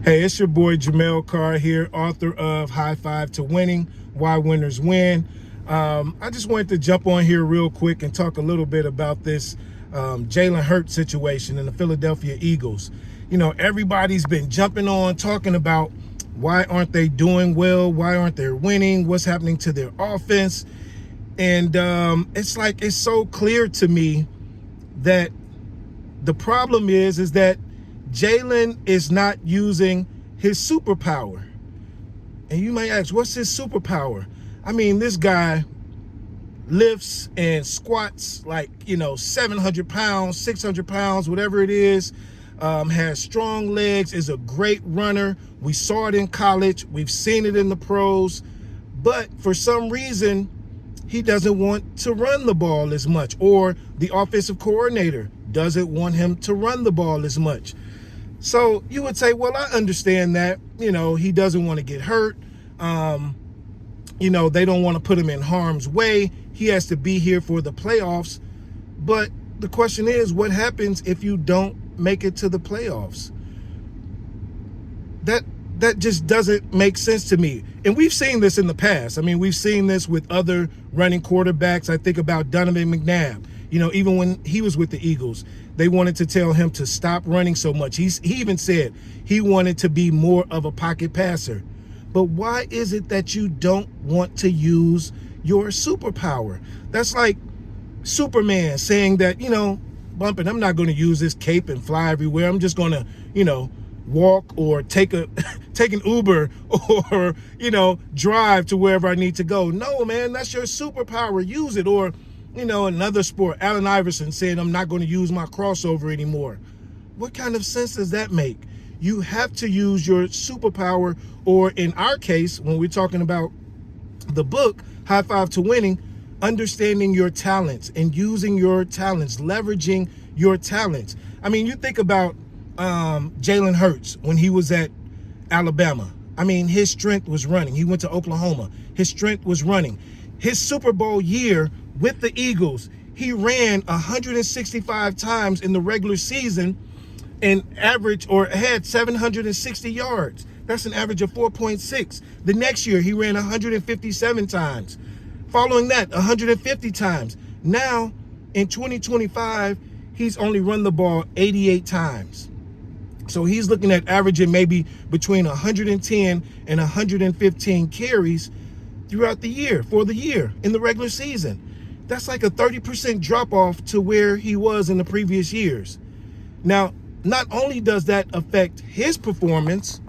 Hey, it's your boy Jamel Carr here, author of High Five to Winning, Why Winners Win. I just wanted to jump on here real quick and talk a little bit about this Jalen Hurts situation in the Philadelphia Eagles. You know, everybody's been jumping on talking about why aren't they doing well? Why aren't they winning? What's happening to their offense? And it's so clear to me that the problem is that Jalen is not using his superpower. And you might ask, what's his superpower? I mean, this guy lifts and squats like, 700 pounds, 600 pounds, whatever it is, has strong legs, is a great runner. We saw it in college. We've seen it in the pros. But for some reason, he doesn't want to run the ball as much, or the offensive coordinator doesn't want him to run the ball as much. So you would say, well, I understand that, he doesn't want to get hurt. They don't want to put him in harm's way. He has to be here for the playoffs. But the question is, what happens if you don't make it to the playoffs? That just doesn't make sense to me. And we've seen this in the past. I mean, we've seen this with other running quarterbacks. I think about Donovan McNabb. Even when he was with the Eagles, they wanted to tell him to stop running so much. He even said he wanted to be more of a pocket passer. But why is it that you don't want to use your superpower? That's like Superman saying that, Bumpin', I'm not going to use this cape and fly everywhere. I'm just going to, walk or take an Uber or, drive to wherever I need to go. No, man, that's your superpower. Use it. Or, another sport, Allen Iverson saying, I'm not going to use my crossover anymore. What kind of sense does that make? You have to use your superpower, or in our case, when we're talking about the book, High Five to Winning, understanding your talents and using your talents, leveraging your talents. I mean, you think about Jalen Hurts when he was at Alabama. I mean, his strength was running. He went to Oklahoma. His strength was running. His Super Bowl year with the Eagles, he ran 165 times in the regular season and had 760 yards. That's an average of 4.6. The next year, he ran 157 times. Following that, 150 times. Now, in 2025, he's only run the ball 88 times. So he's looking at averaging maybe between 110 and 115 carries throughout the year, for the year, in the regular season. That's like a 30% drop off to where he was in the previous years. Now, not only does that affect his performance,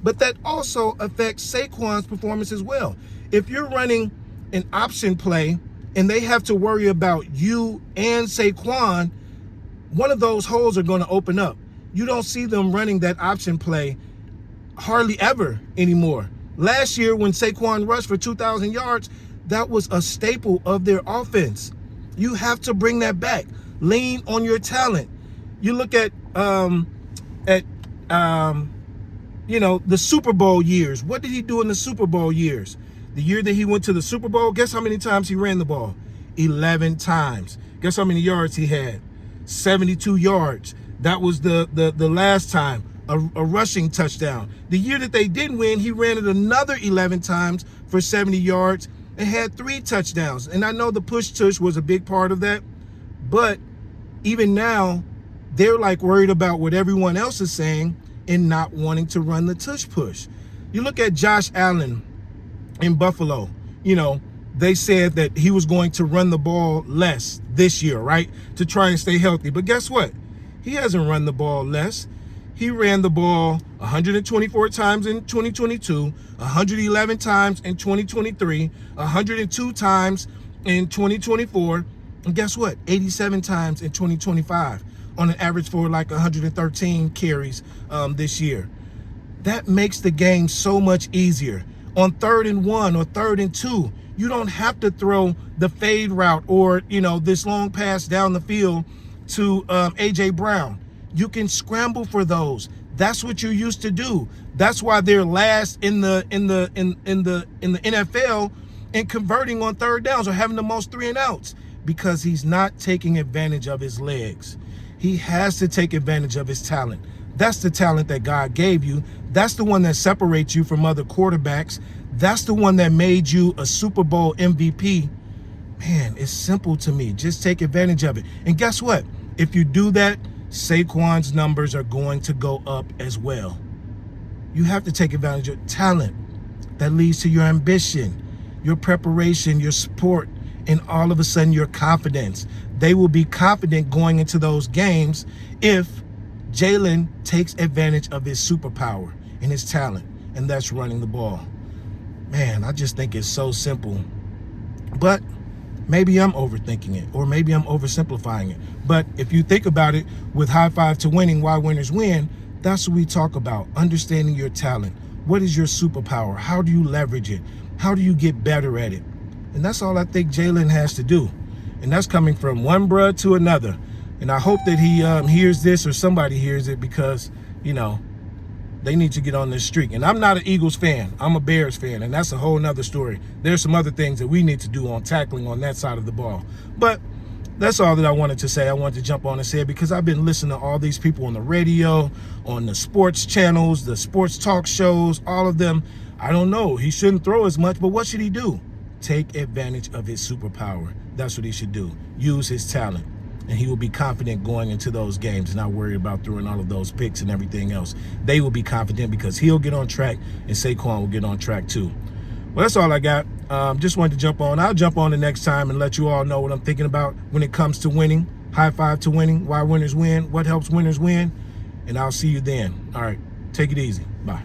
but that also affects Saquon's performance as well. If you're running an option play and they have to worry about you and Saquon, one of those holes are going to open up. You don't see them running that option play hardly ever anymore. Last year, when Saquon rushed for 2,000 yards, that was a staple of their offense. You have to bring that back. Lean on your talent. You look at the Super Bowl years. What did he do in the Super Bowl years? The year that he went to the Super Bowl, guess how many times he ran the ball? 11 times. Guess how many yards he had? 72 yards. That was the last time, a rushing touchdown. The year that they didn't win, he ran it another 11 times for 70 yards and had 3 touchdowns. And I know the push-tush was a big part of that, but even now, they're like worried about what everyone else is saying and not wanting to run the tush-push. You look at Josh Allen in Buffalo, they said that he was going to run the ball less this year, right? To try and stay healthy. But guess what? He hasn't run the ball less. He ran the ball 124 times in 2022, 111 times in 2023, 102 times in 2024, and guess what? 87 times in 2025 on an average for like 113 carries this year. That makes the game so much easier. On 3rd and 1 or 3rd and 2, you don't have to throw the fade route or, this long pass down the field to A.J. Brown. You can scramble for those. That's what you used to do. That's why they're last in the NFL in converting on 3rd downs or having the most 3 and outs, because he's not taking advantage of his legs. He has to take advantage of his talent. That's the talent that God gave you. That's the one that separates you from other quarterbacks. That's the one that made you a Super Bowl MVP. Man, it's simple to me. Just take advantage of it. And guess what? If you do that, Saquon's numbers are going to go up as well. You have to take advantage of talent. That leads to your ambition, your preparation, your support, and all of a sudden your confidence. They will be confident going into those games if Jalen takes advantage of his superpower and his talent, and that's running the ball. Man, I just think it's so simple. But maybe I'm overthinking it, or maybe I'm oversimplifying it. But if you think about it, with High Five to Winning, Why Winners Win, that's what we talk about, understanding your talent. What is your superpower? How do you leverage it? How do you get better at it? And that's all I think Jalen has to do. And that's coming from one bruh to another. And I hope that he hears this, or somebody hears it, because, they need to get on this streak. And I'm not an Eagles fan. I'm a Bears fan, and that's a whole nother story. There's some other things that we need to do on tackling on that side of the ball. But that's all that I wanted to say. I wanted to jump on and say it because I've been listening to all these people on the radio, on the sports channels, the sports talk shows, all of them. I don't know. He shouldn't throw as much, but what should he do? Take advantage of his superpower. That's what he should do. Use his talent. And he will be confident going into those games and not worried about throwing all of those picks and everything else. They will be confident because he'll get on track and Saquon will get on track too. Well, that's all I got. Just wanted to jump on. I'll jump on the next time and let you all know what I'm thinking about when it comes to winning. High Five to Winning, Why Winners Win, what helps winners win. And I'll see you then. All right, take it easy. Bye.